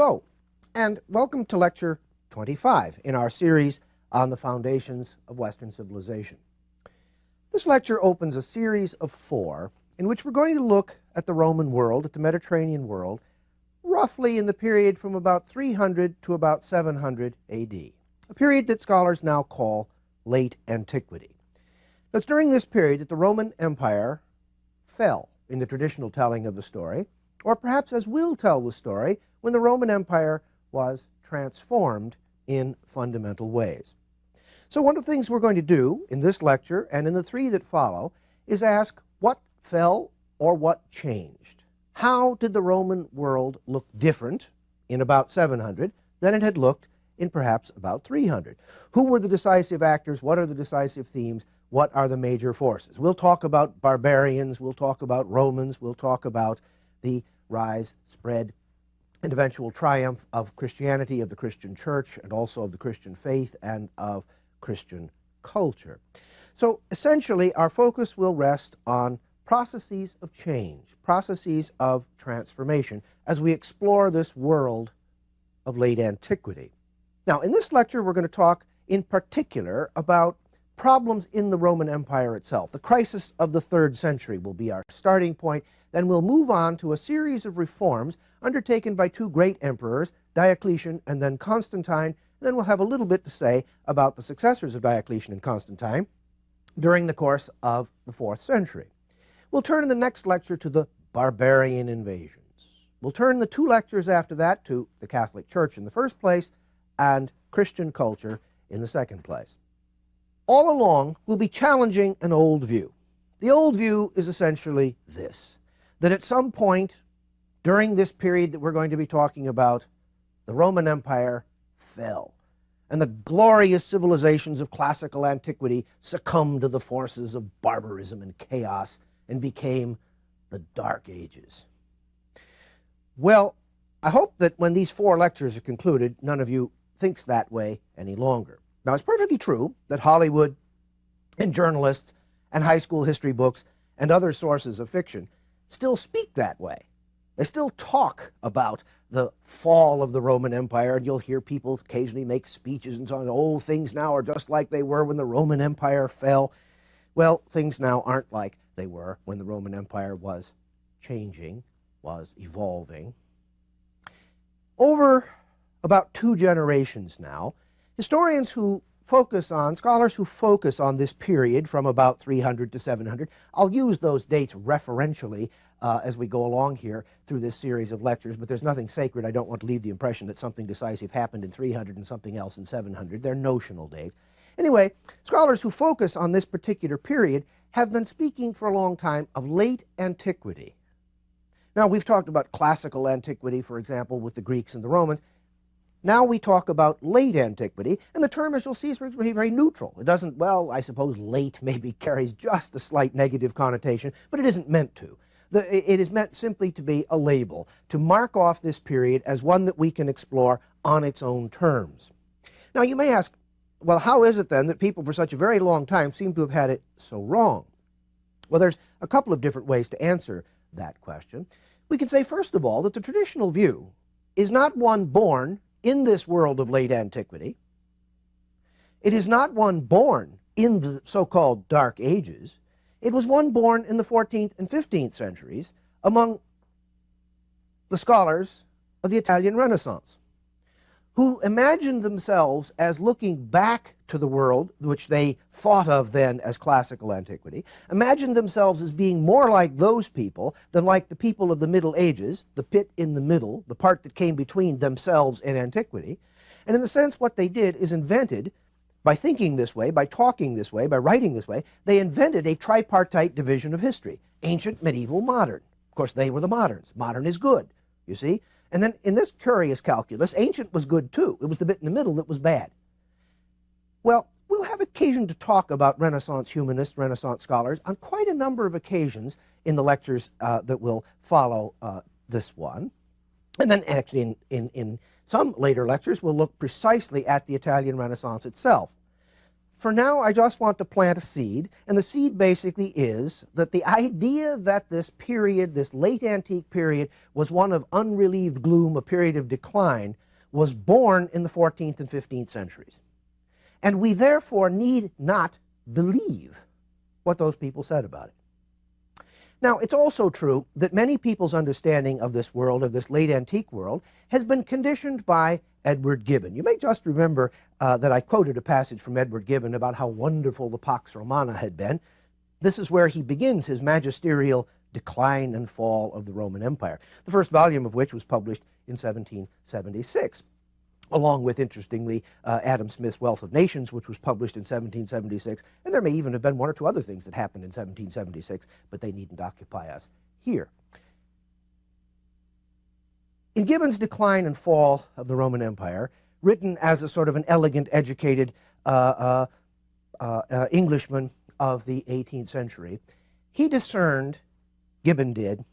Hello, and welcome to Lecture 25 in our series on the foundations of Western civilization. This lecture opens a series of 4 in which we're going to look at the Roman world, at the Mediterranean world, roughly in the period from about 300 to about 700 AD, a period that scholars now call Late Antiquity. It's during this period that the Roman Empire fell in the traditional telling of the story, or perhaps as we'll tell the story, when the Roman Empire was transformed in fundamental ways. So one of the things we're going to do in this lecture and in the 3 that follow is ask what fell or what changed. How did the Roman world look different in about 700 than it had looked in perhaps about 300? Who were the decisive actors? What are the decisive themes? What are the major forces? We'll talk about barbarians, we'll talk about Romans, we'll talk about the rise, spread, and eventual triumph of Christianity, of the Christian church, and also of the Christian faith and of Christian culture. So essentially our focus will rest on processes of change, processes of transformation as we explore this world of late antiquity. Now in this lecture we're going to talk in particular about problems in the Roman Empire itself. The crisis of the 3rd century will be our starting point. Then we'll move on to a series of reforms undertaken by 2 great emperors, Diocletian and then Constantine. Then we'll have a little bit to say about the successors of Diocletian and Constantine during the course of the 4th century. We'll turn in the next lecture to the barbarian invasions. We'll turn the 2 lectures after that to the Catholic Church in the first place and Christian culture in the second place. All along, we'll be challenging an old view. The old view is essentially this, that at some point during this period that we're going to be talking about, the Roman Empire fell, and the glorious civilizations of classical antiquity succumbed to the forces of barbarism and chaos and became the Dark Ages. Well, I hope that when these 4 lectures are concluded, none of you thinks that way any longer. Now, it's perfectly true that Hollywood and journalists and high school history books and other sources of fiction still speak that way. They still talk about the fall of the Roman Empire, and you'll hear people occasionally make speeches and so on. Oh, things now are just like they were when the Roman Empire fell. Well, things now aren't like they were when the Roman Empire was changing, was evolving. Over about 2 generations now, historians who focus on, scholars who focus on this period from about 300 to 700, I'll use those dates referentially as we go along here through this series of lectures, but there's nothing sacred. I don't want to leave the impression that something decisive happened in 300 and something else in 700. They're notional dates. Anyway, scholars who focus on this particular period have been speaking for a long time of late antiquity. Now, we've talked about classical antiquity, for example, with the Greeks and the Romans. Now we talk about late antiquity, and the term, as you'll see, is very, very neutral. It doesn't, well, I suppose late maybe carries just a slight negative connotation, but it isn't meant to. It is meant simply to be a label, to mark off this period as one that we can explore on its own terms. Now you may ask, well, how is it then that people for such a very long time seem to have had it so wrong? Well, there's a couple of different ways to answer that question. We can say, first of all, that the traditional view is not one born in this world of late antiquity. It is not one born in the so-called Dark Ages. It was one born in the 14th and 15th centuries among the scholars of the Italian Renaissance, who imagined themselves as looking back to the world which they thought of then as classical antiquity, imagined themselves as being more like those people than like the people of the Middle Ages, the pit in the middle, the part that came between themselves and antiquity. And in a sense, what they did is invented, by thinking this way, by talking this way, by writing this way, they invented a tripartite division of history: ancient, medieval, modern. Of course, they were the moderns. Modern is good, you see. And then in this curious calculus, ancient was good too. It was the bit in the middle that was bad. Well, we'll have occasion to talk about Renaissance humanists, Renaissance scholars, on quite a number of occasions in the lectures that will follow this one. And then actually in some later lectures, we'll look precisely at the Italian Renaissance itself. for now, I just want to plant a seed, and the seed basically is that the idea that this period, this late antique period, was one of unrelieved gloom, a period of decline, was born in the 14th and 15th centuries. And we therefore need not believe what those people said about it. Now, it's also true that many people's understanding of this world, of this late antique world, has been conditioned by Edward Gibbon. You may just remember that I quoted a passage from Edward Gibbon about how wonderful the Pax Romana had been. This is where he begins his magisterial decline and fall of the Roman Empire, the first volume of which was published in 1776. Along with, interestingly, Adam Smith's Wealth of Nations, which was published in 1776. And there may even have been one or two other things that happened in 1776, but they needn't occupy us here. In Gibbon's Decline and Fall of the Roman Empire, written as a sort of an elegant, educated Englishman of the 18th century, he discerned, Gibbon did,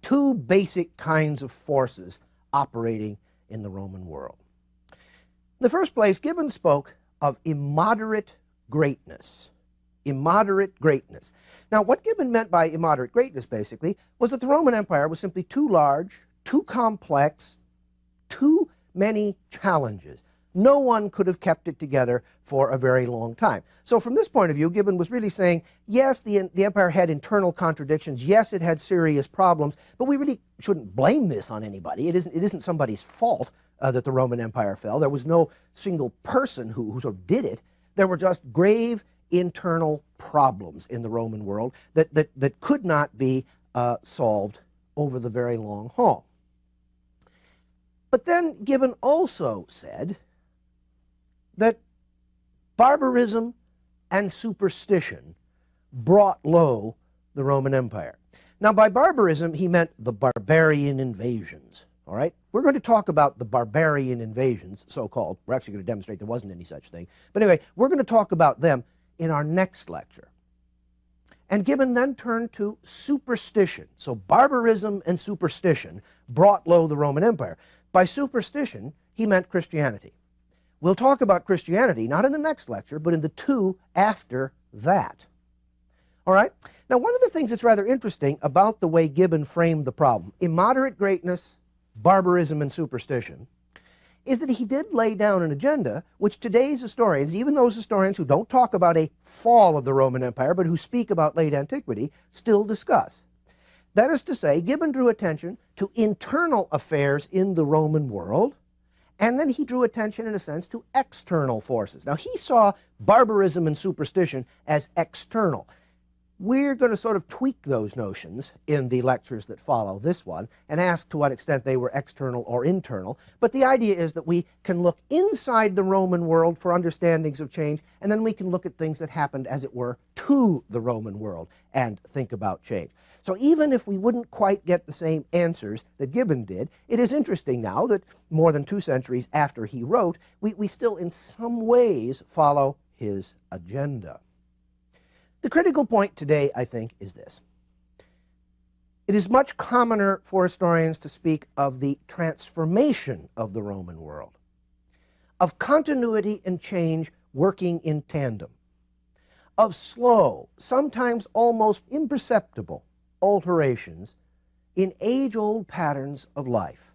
two basic kinds of forces operating in the Roman world. In the first place, Gibbon spoke of immoderate greatness. Immoderate greatness. Now, what Gibbon meant by immoderate greatness, basically, was that the Roman Empire was simply too large, too complex, too many challenges. No one could have kept it together for a very long time. So from this point of view, Gibbon was really saying, yes, the empire had internal contradictions. Yes, it had serious problems, but we really shouldn't blame this on anybody. It isn't somebody's fault that the Roman Empire fell. There was no single person who sort of did it. There were just grave internal problems in the Roman world that could not be solved over the very long haul. But then Gibbon also said that barbarism and superstition brought low the Roman Empire. Now, by barbarism, he meant the barbarian invasions, all right? We're going to talk about the barbarian invasions, so-called. We're actually going to demonstrate there wasn't any such thing. But anyway, we're going to talk about them in our next lecture. And Gibbon then turned to superstition. So barbarism and superstition brought low the Roman Empire. By superstition, he meant Christianity. We'll talk about Christianity, not in the next lecture, but in the two after that. All right? Now, one of the things that's rather interesting about the way Gibbon framed the problem, immoderate greatness, barbarism, and superstition, is that he did lay down an agenda which today's historians, even those historians who don't talk about a fall of the Roman Empire, but who speak about late antiquity, still discuss. That is to say, Gibbon drew attention to internal affairs in the Roman world, and then he drew attention, in a sense, to external forces. Now, he saw barbarism and superstition as external. We're going to sort of tweak those notions in the lectures that follow this one and ask to what extent they were external or internal. But the idea is that we can look inside the Roman world for understandings of change, and then we can look at things that happened, as it were, to the Roman world and think about change. So even if we wouldn't quite get the same answers that Gibbon did, it is interesting now that more than 2 centuries after he wrote, we still in some ways follow his agenda. The critical point today, I think, is this. It is much commoner for historians to speak of the transformation of the Roman world, of continuity and change working in tandem, of slow, sometimes almost imperceptible alterations in age-old patterns of life.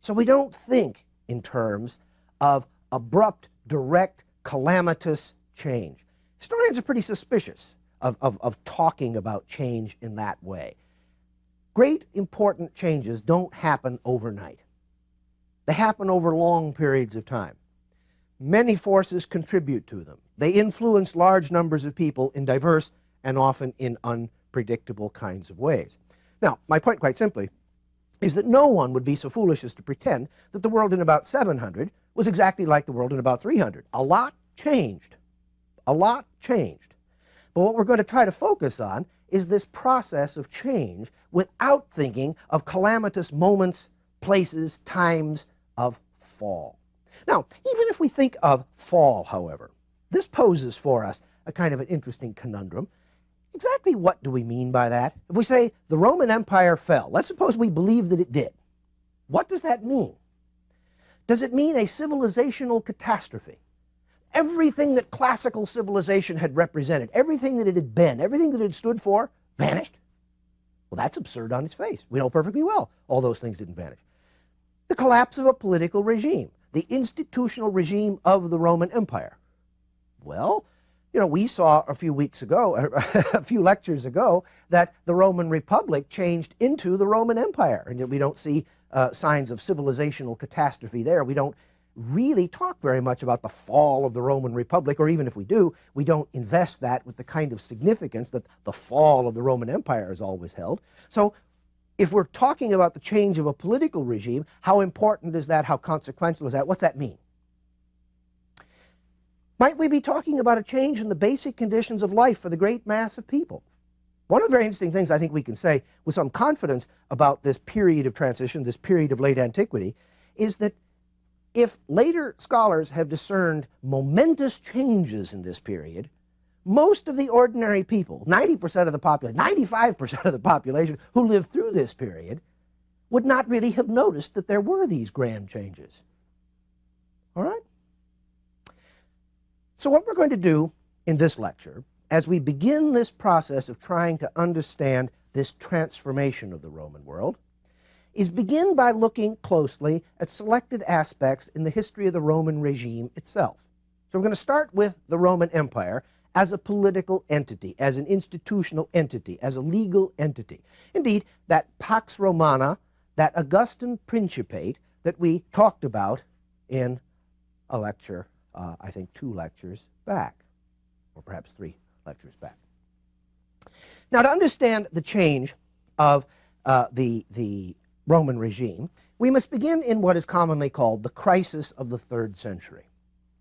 So we don't think in terms of abrupt, direct, calamitous change. Historians are pretty suspicious of talking about change in that way. Great, important changes don't happen overnight. They happen over long periods of time. Many forces contribute to them. They influence large numbers of people in diverse and often in unpredictable kinds of ways. Now, my point, quite simply, is that no one would be so foolish as to pretend that the world in about 700 was exactly like the world in about 300. A lot changed. A lot changed. But what we're going to try to focus on is this process of change without thinking of calamitous moments, places, times of fall. Now, even if we think of fall, however, this poses for us a kind of an interesting conundrum. Exactly what do we mean by that? If we say the Roman Empire fell, let's suppose we believe that it did. What does that mean? Does it mean a civilizational catastrophe? Everything that classical civilization had represented, everything that it had been, everything that it had stood for, vanished. Well, that's absurd on its face. We know perfectly well all those things didn't vanish. The collapse of a political regime, the institutional regime of the Roman Empire. Well, you know, we saw a few weeks ago, a few lectures ago, that the Roman Republic changed into the Roman Empire, and we don't see signs of civilizational catastrophe there. We don't really talk very much about the fall of the Roman Republic, or even if we do, we don't invest that with the kind of significance that the fall of the Roman Empire has always held. So if we're talking about the change of a political regime, how important is that? How consequential is that? What's that mean? Might we be talking about a change in the basic conditions of life for the great mass of people? One of the very interesting things I think we can say with some confidence about this period of transition, this period of late antiquity, is that if later scholars have discerned momentous changes in this period, most of the ordinary people, 90% of the population, 95% of the population who lived through this period, would not really have noticed that there were these grand changes. All right? So what we're going to do in this lecture, as we begin this process of trying to understand this transformation of the Roman world, is begin by looking closely at selected aspects in the history of the Roman regime itself. So we're going to start with the Roman Empire as a political entity, as an institutional entity, as a legal entity. Indeed, that Pax Romana, that Augustan Principate that we talked about in a lecture, I think 2 lectures back, or perhaps 3 lectures back. Now, to understand the change of the Roman regime, we must begin in what is commonly called the crisis of the 3rd century.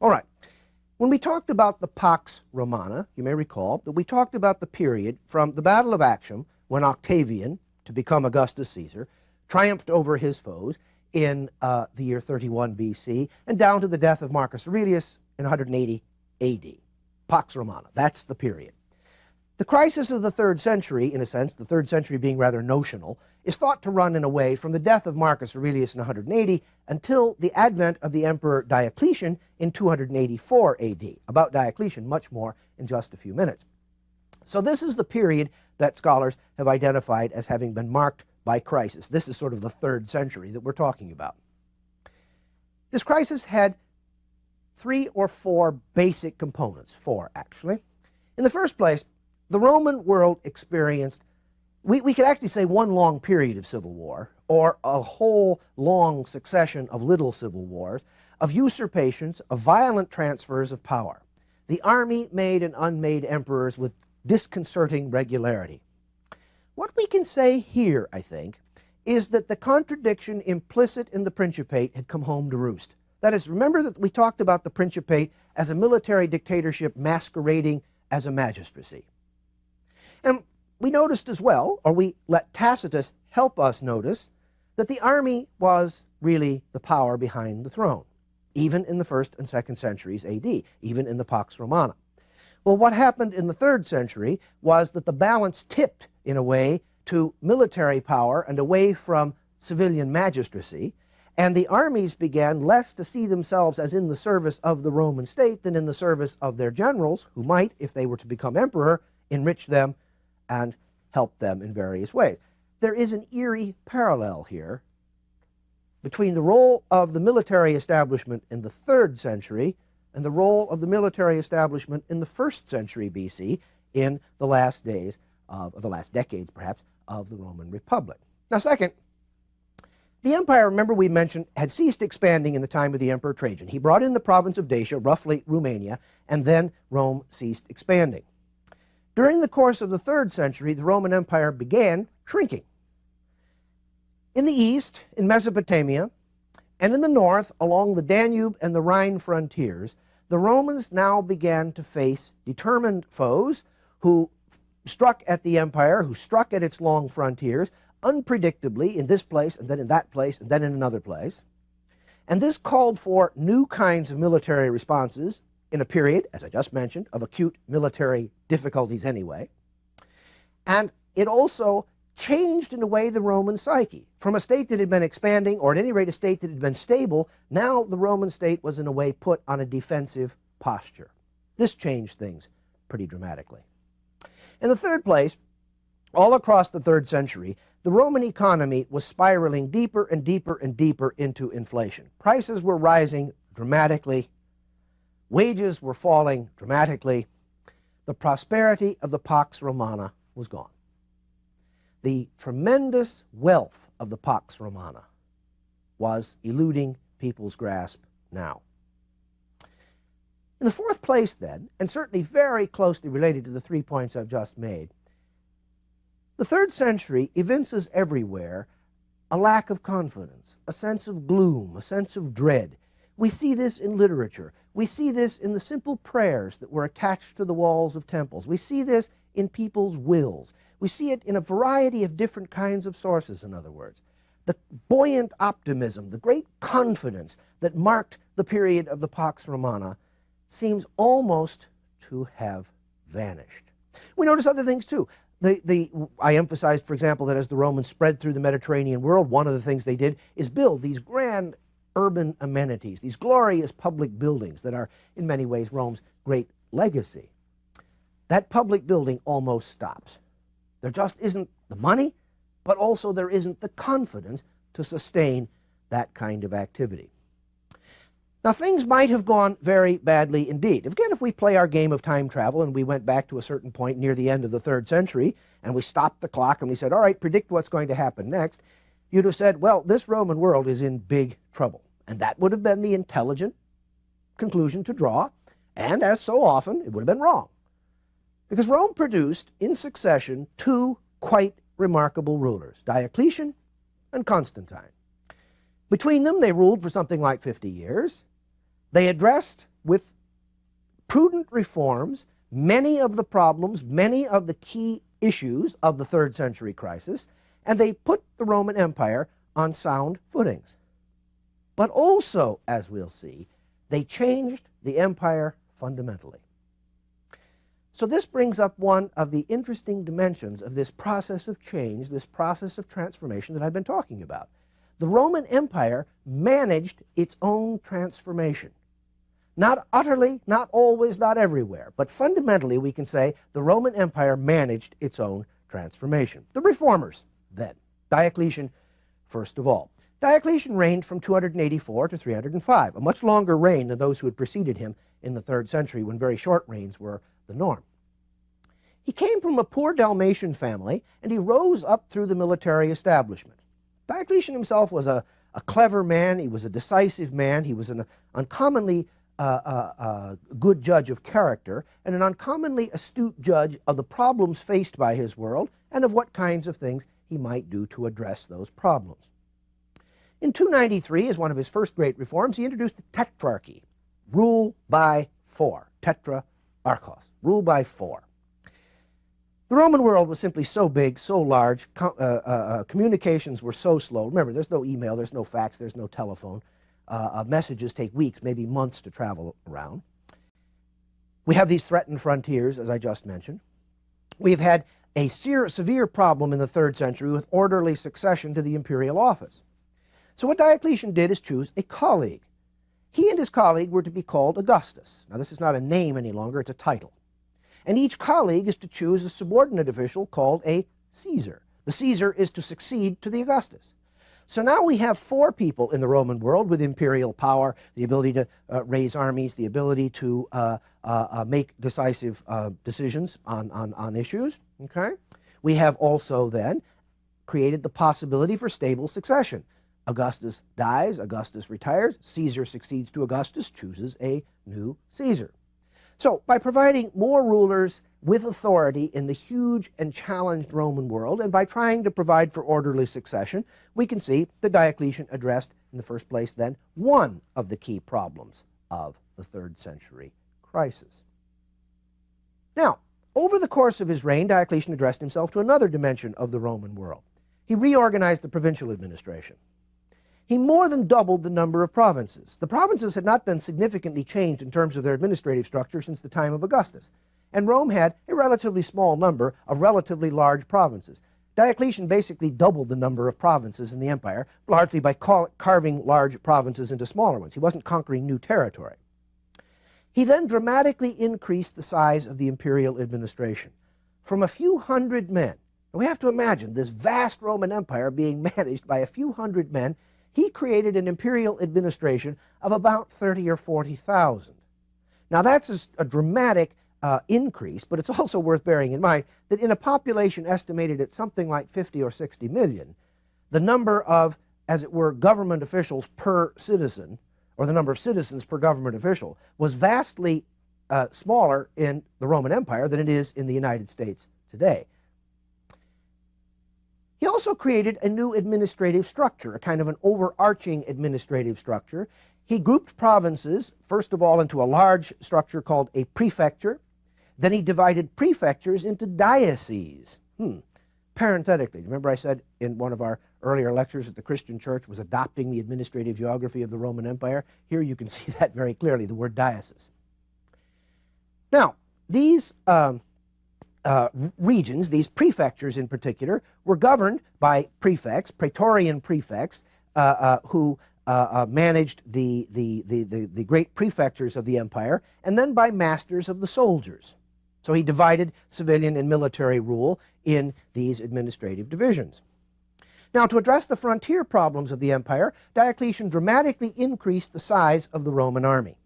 All right, when we talked about the Pax Romana, you may recall that we talked about the period from the Battle of Actium, when Octavian, to become Augustus Caesar, triumphed over his foes in the year 31 BC, and down to the death of Marcus Aurelius in 180 AD. Pax Romana, that's the period. The crisis of the 3rd century, in a sense, the 3rd century being rather notional, is thought to run in a way from the death of Marcus Aurelius in 180 until the advent of the Emperor Diocletian in 284 AD. About Diocletian, much more in just a few minutes. So this is the period that scholars have identified as having been marked by crisis. This is sort of the 3rd century that we're talking about. This crisis had 3 or 4 basic components, 4 actually. In the first place, the Roman world experienced, we could actually say, one long period of civil war, or a whole long succession of little civil wars, of usurpations, of violent transfers of power. The army made and unmade emperors with disconcerting regularity. What we can say here, I think, is that the contradiction implicit in the Principate had come home to roost. That is, remember that we talked about the Principate as a military dictatorship masquerading as a magistracy. And we noticed as well, or we let Tacitus help us notice, that the army was really the power behind the throne, even in the 1st and 2nd centuries AD, even in the Pax Romana. Well, what happened in the 3rd century was that the balance tipped in a way to military power and away from civilian magistracy, and the armies began less to see themselves as in the service of the Roman state than in the service of their generals, who might, if they were to become emperor, enrich them and help them in various ways. There is an eerie parallel here between the role of the military establishment in the 3rd century and the role of the military establishment in the 1st century BC in the last days of, or the last decades perhaps, of the Roman Republic. Now, second, the empire, remember we mentioned, had ceased expanding in the time of the Emperor Trajan. He brought in the province of Dacia, roughly Romania, and then Rome ceased expanding. During the course of the 3rd century, the Roman Empire began shrinking. In the east, in Mesopotamia, and in the north, along the Danube and the Rhine frontiers, the Romans now began to face determined foes who struck at the empire, who struck at its long frontiers, unpredictably in this place, and then in that place, and then in another place. And this called for new kinds of military responses in a period, as I just mentioned, of acute military difficulties anyway. And it also changed in a way the Roman psyche. From a state that had been expanding, or at any rate a state that had been stable, now the Roman state was in a way put on a defensive posture. This changed things pretty dramatically. In the third place, all across the 3rd century, the Roman economy was spiraling deeper and deeper and deeper into inflation. Prices were rising dramatically. Wages were falling dramatically. The prosperity of the Pax Romana was gone. The tremendous wealth of the Pax Romana was eluding people's grasp now. In the 4th place then, and certainly very closely related to the 3 points I've just made, the 3rd century evinces everywhere a lack of confidence, a sense of gloom, a sense of dread. We see this in literature. We see this in the simple prayers that were attached to the walls of temples. We see this in people's wills. We see it in a variety of different kinds of sources, in other words. The buoyant optimism, the great confidence that marked the period of the Pax Romana seems almost to have vanished. We notice other things too. I emphasized, for example, that as the Romans spread through the Mediterranean world, one of the things they did is build these grand urban amenities, these glorious public buildings that are, in many ways, Rome's great legacy. That public building almost stops. There just isn't the money, but also there isn't the confidence to sustain that kind of activity. Now, things might have gone very badly indeed. Again, if we play our game of time travel and we went back to a certain point near the end of the 3rd century and we stopped the clock and we said, all right, predict what's going to happen next, you'd have said, well, this Roman world is in big trouble. And that would have been the intelligent conclusion to draw, and as so often, it would have been wrong. Because Rome produced, in succession, 2 quite remarkable rulers, Diocletian and Constantine. Between them, they ruled for something like 50 years. They addressed with prudent reforms many of the problems, many of the key issues of the 3rd century crisis, and they put the Roman Empire on sound footings. But also, as we'll see, they changed the empire fundamentally. So this brings up one of the interesting dimensions of this process of change, this process of transformation that I've been talking about. The Roman Empire managed its own transformation. Not utterly, not always, not everywhere, but fundamentally we can say the Roman Empire managed its own transformation. The reformers, then. Diocletian, first of all. Diocletian reigned from 284 to 305, a much longer reign than those who had preceded him in the 3rd century, when very short reigns were the norm. He came from a poor Dalmatian family, and he rose up through the military establishment. Diocletian himself was a clever man. He was a decisive man. He was an uncommonly good judge of character and an uncommonly astute judge of the problems faced by his world and of what kinds of things he might do to address those problems. In 293, as one of his first great reforms, he introduced the tetrarchy, rule by 4, tetrarchos, rule by 4. The Roman world was simply so big, so large, communications were so slow. Remember, there's no email, there's no fax, there's no telephone. Messages take weeks, maybe months to travel around. We have these threatened frontiers, as I just mentioned. We've had a severe problem in the 3rd century with orderly succession to the imperial office. So what Diocletian did is choose a colleague. He and his colleague were to be called Augustus. Now, this is not a name any longer, it's a title. And each colleague is to choose a subordinate official called a Caesar. The Caesar is to succeed to the Augustus. So now we have 4 people in the Roman world with imperial power, the ability to raise armies, the ability to make decisive decisions on issues. Okay? We have also then created the possibility for stable succession. Augustus dies, Augustus retires, Caesar succeeds to Augustus, chooses a new Caesar. So by providing more rulers with authority in the huge and challenged Roman world, and by trying to provide for orderly succession, we can see that Diocletian addressed, in the first place then, one of the key problems of the 3rd century crisis. Now, over the course of his reign, Diocletian addressed himself to another dimension of the Roman world. He reorganized the provincial administration. He more than doubled the number of provinces. The provinces had not been significantly changed in terms of their administrative structure since the time of Augustus, and Rome had a relatively small number of relatively large provinces. Diocletian basically doubled the number of provinces in the empire, largely by carving large provinces into smaller ones. He wasn't conquering new territory. He then dramatically increased the size of the imperial administration from a few hundred men. And we have to imagine this vast Roman Empire being managed by a few hundred men. He created an imperial administration of about 30 or 40,000. Now that's a dramatic increase, but it's also worth bearing in mind that in a population estimated at something like 50 or 60 million, the number of, as it were, government officials per citizen, or the number of citizens per government official, was vastly smaller in the Roman Empire than it is in the United States today. He also created a new administrative structure, a kind of an overarching administrative structure. He grouped provinces, first of all, into a large structure called a prefecture. Then he divided prefectures into dioceses. Parenthetically, remember I said in one of our earlier lectures that the Christian church was adopting the administrative geography of the Roman Empire? Here you can see that very clearly, the word diocese. Now, these regions, these prefectures in particular, were governed by prefects, praetorian prefects, who managed the great prefectures of the empire, and then by masters of the soldiers. So he divided civilian and military rule in these administrative divisions. Now, to address the frontier problems of the empire, Diocletian dramatically increased the size of the Roman army.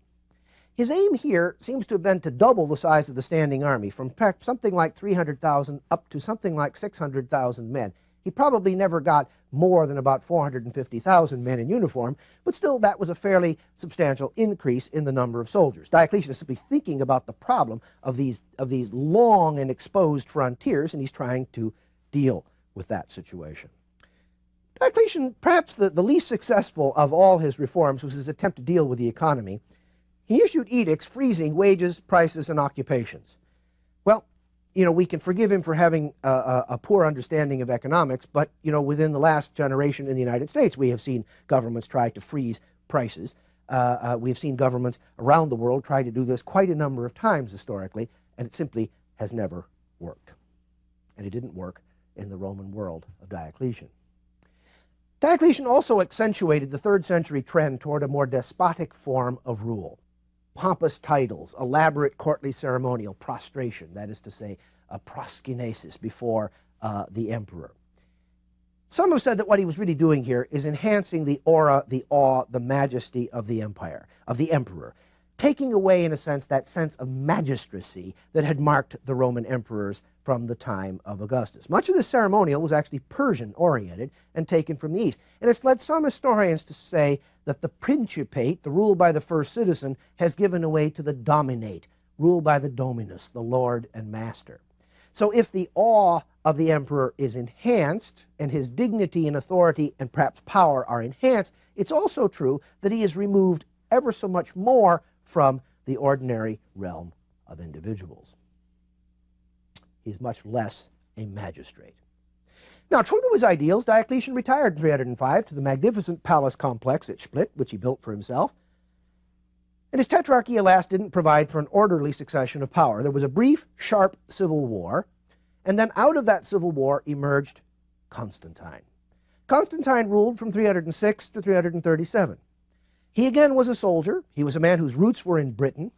His aim here seems to have been to double the size of the standing army, from something like 300,000 up to something like 600,000 men. He probably never got more than about 450,000 men in uniform, but still that was a fairly substantial increase in the number of soldiers. Diocletian is simply thinking about the problem of these long and exposed frontiers, and he's trying to deal with that situation. Diocletian, perhaps the least successful of all his reforms, was his attempt to deal with the economy. He issued edicts freezing wages, prices, and occupations. Well, we can forgive him for having a poor understanding of economics, but, within the last generation in the United States, we have seen governments try to freeze prices. We have seen governments around the world try to do this quite a number of times historically, and it simply has never worked. And it didn't work in the Roman world of Diocletian. Diocletian also accentuated the 3rd century trend toward a more despotic form of rule. Pompous titles, elaborate courtly ceremonial, prostration, that is to say, a proskinesis before the emperor. Some have said that what he was really doing here is enhancing the aura, the awe, the majesty of the empire, of the emperor, taking away, in a sense, that sense of magistracy that had marked the Roman emperors from the time of Augustus. Much of the ceremonial was actually Persian-oriented and taken from the East. And it's led some historians to say that the principate, the rule by the first citizen, has given way to the dominate, rule by the dominus, the lord and master. So if the awe of the emperor is enhanced, and his dignity and authority and perhaps power are enhanced, it's also true that he is removed ever so much more from the ordinary realm of individuals. He's much less a magistrate. Now, true to his ideals, Diocletian retired in 305 to the magnificent palace complex at Split, which he built for himself. And his tetrarchy, alas, didn't provide for an orderly succession of power. There was a brief, sharp civil war, and then out of that civil war emerged Constantine. Constantine ruled from 306 to 337. He again was a soldier. He was a man whose roots were in Britain.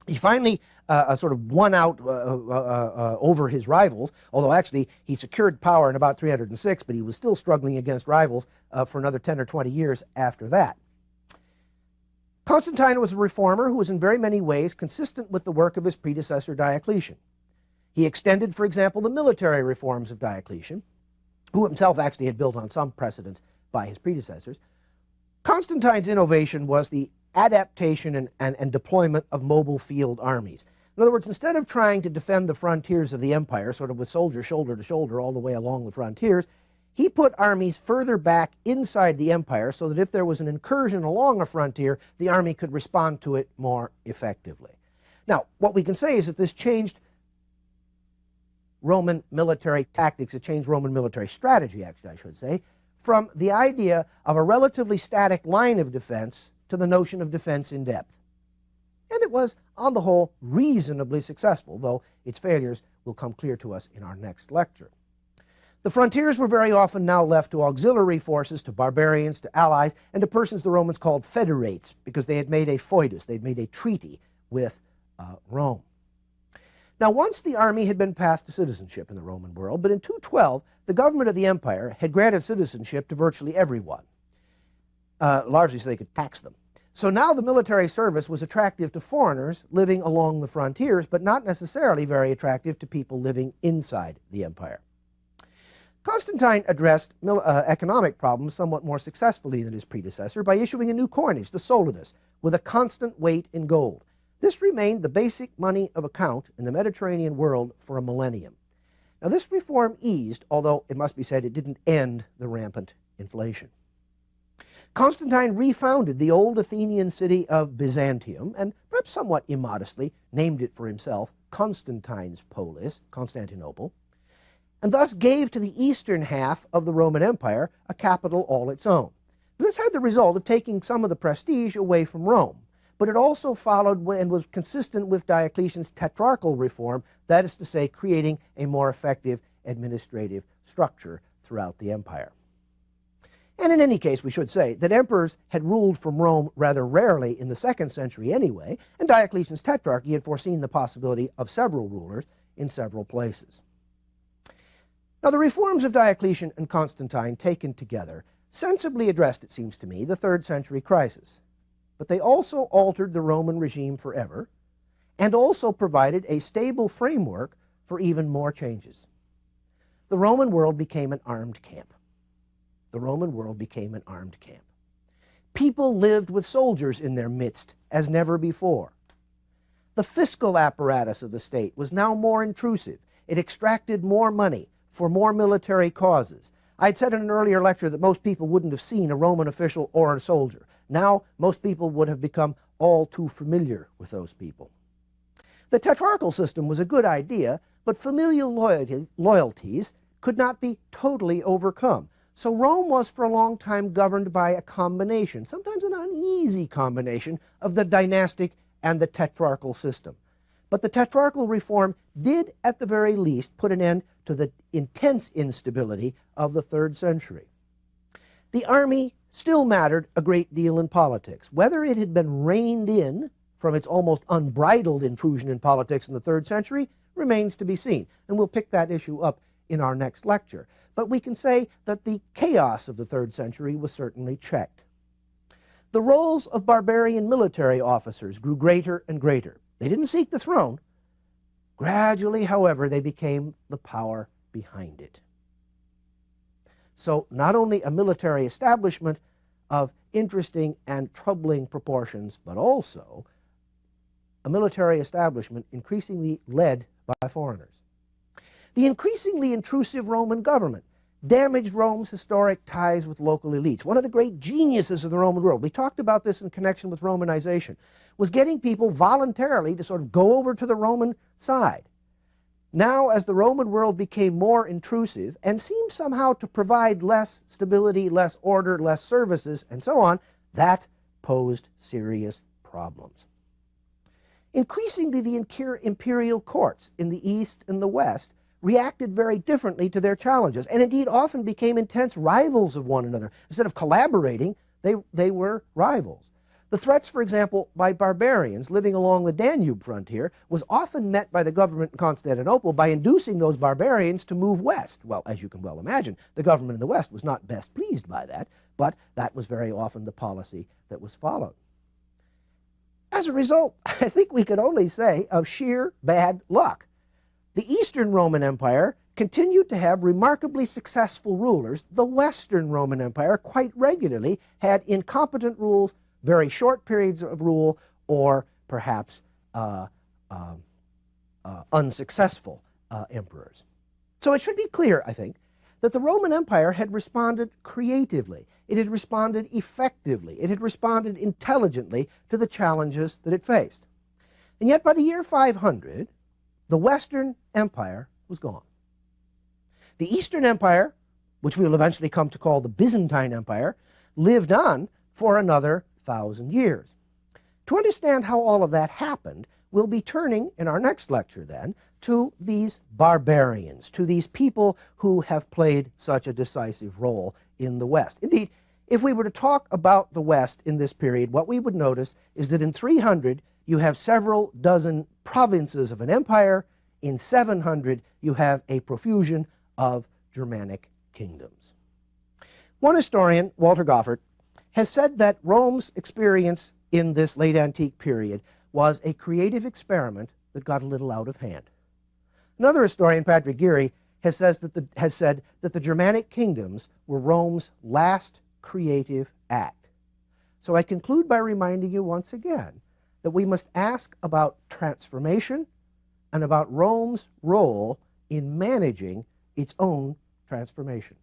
He finally sort of won out over his rivals, although actually he secured power in about 306, but he was still struggling against rivals for another 10 or 20 years after that. Constantine was a reformer who was in very many ways consistent with the work of his predecessor Diocletian. He extended, for example, the military reforms of Diocletian, who himself actually had built on some precedents by his predecessors. Constantine's innovation was the adaptation and deployment of mobile field armies. In other words, instead of trying to defend the frontiers of the empire, sort of with soldiers shoulder to shoulder all the way along the frontiers, he put armies further back inside the empire so that if there was an incursion along a frontier, the army could respond to it more effectively. Now, what we can say is that this changed Roman military tactics, it changed Roman military strategy, actually, I should say, from the idea of a relatively static line of defense to the notion of defense in depth. And it was, on the whole, reasonably successful, though its failures will come clear to us in our next lecture. The frontiers were very often now left to auxiliary forces, to barbarians, to allies, and to persons the Romans called federates, because they had made a foedus, they had made a treaty with Rome. Now, once the army had been passed to citizenship in the Roman world, but in 212, the government of the empire had granted citizenship to virtually everyone, largely so they could tax them. So now the military service was attractive to foreigners living along the frontiers, but not necessarily very attractive to people living inside the empire. Constantine addressed economic problems somewhat more successfully than his predecessor by issuing a new coinage, the solidus, with a constant weight in gold. This remained the basic money of account in the Mediterranean world for a millennium. Now, this reform eased, although it must be said it didn't end the rampant inflation. Constantine refounded the old Athenian city of Byzantium and, perhaps somewhat immodestly, named it for himself Constantine's Polis, Constantinople, and thus gave to the eastern half of the Roman Empire a capital all its own. This had the result of taking some of the prestige away from Rome, but it also followed and was consistent with Diocletian's tetrarchal reform, that is to say, creating a more effective administrative structure throughout the empire. And in any case, we should say that emperors had ruled from Rome rather rarely in the 2nd century anyway, and Diocletian's tetrarchy had foreseen the possibility of several rulers in several places. Now, the reforms of Diocletian and Constantine taken together sensibly addressed, it seems to me, the 3rd century crisis. But they also altered the Roman regime forever and also provided a stable framework for even more changes. The Roman world became an armed camp. The Roman world became an armed camp. People lived with soldiers in their midst as never before. The fiscal apparatus of the state was now more intrusive. It extracted more money for more military causes. I'd said in an earlier lecture that most people wouldn't have seen a Roman official or a soldier. Now, most people would have become all too familiar with those people. The tetrarchal system was a good idea, but familial loyalties could not be totally overcome. So Rome was for a long time governed by a combination, sometimes an uneasy combination, of the dynastic and the tetrarchal system. But the tetrarchal reform did, at the very least, put an end to the intense instability of the 3rd century. The army still mattered a great deal in politics. Whether it had been reined in from its almost unbridled intrusion in politics in the 3rd century remains to be seen, and we'll pick that issue up in our next lecture. But we can say that the chaos of the 3rd century was certainly checked. The roles of barbarian military officers grew greater and greater. They didn't seek the throne. Gradually, however, they became the power behind it. So not only a military establishment of interesting and troubling proportions, but also a military establishment increasingly led by foreigners. The increasingly intrusive Roman government damaged Rome's historic ties with local elites. One of the great geniuses of the Roman world, we talked about this in connection with Romanization, was getting people voluntarily to sort of go over to the Roman side. Now, as the Roman world became more intrusive and seemed somehow to provide less stability, less order, less services, and so on, that posed serious problems. Increasingly, the imperial courts in the East and the West reacted very differently to their challenges, and indeed often became intense rivals of one another. Instead of collaborating, they were rivals. The threats, for example, by barbarians living along the Danube frontier was often met by the government in Constantinople by inducing those barbarians to move west. Well, as you can well imagine, the government in the West was not best pleased by that, but that was very often the policy that was followed. As a result, I think we could only say of sheer bad luck. The Eastern Roman Empire continued to have remarkably successful rulers. The Western Roman Empire quite regularly had incompetent rules, very short periods of rule, or perhaps unsuccessful emperors. So it should be clear, I think, that the Roman Empire had responded creatively. It had responded effectively. It had responded intelligently to the challenges that it faced. And yet by the year 500, the Western Empire was gone. The Eastern Empire, which we will eventually come to call the Byzantine Empire, lived on for another 1,000 years. To understand how all of that happened, we'll be turning in our next lecture then to these barbarians, to these people who have played such a decisive role in the West. Indeed, if we were to talk about the West in this period, what we would notice is that in 300, you have several dozen provinces of an empire. In 700, you have a profusion of Germanic kingdoms. One historian, Walter Goffert, has said that Rome's experience in this late antique period was a creative experiment that got a little out of hand. Another historian, Patrick Geary, has said that the Germanic kingdoms were Rome's last creative act. So I conclude by reminding you once again that we must ask about transformation and about Rome's role in managing its own transformation.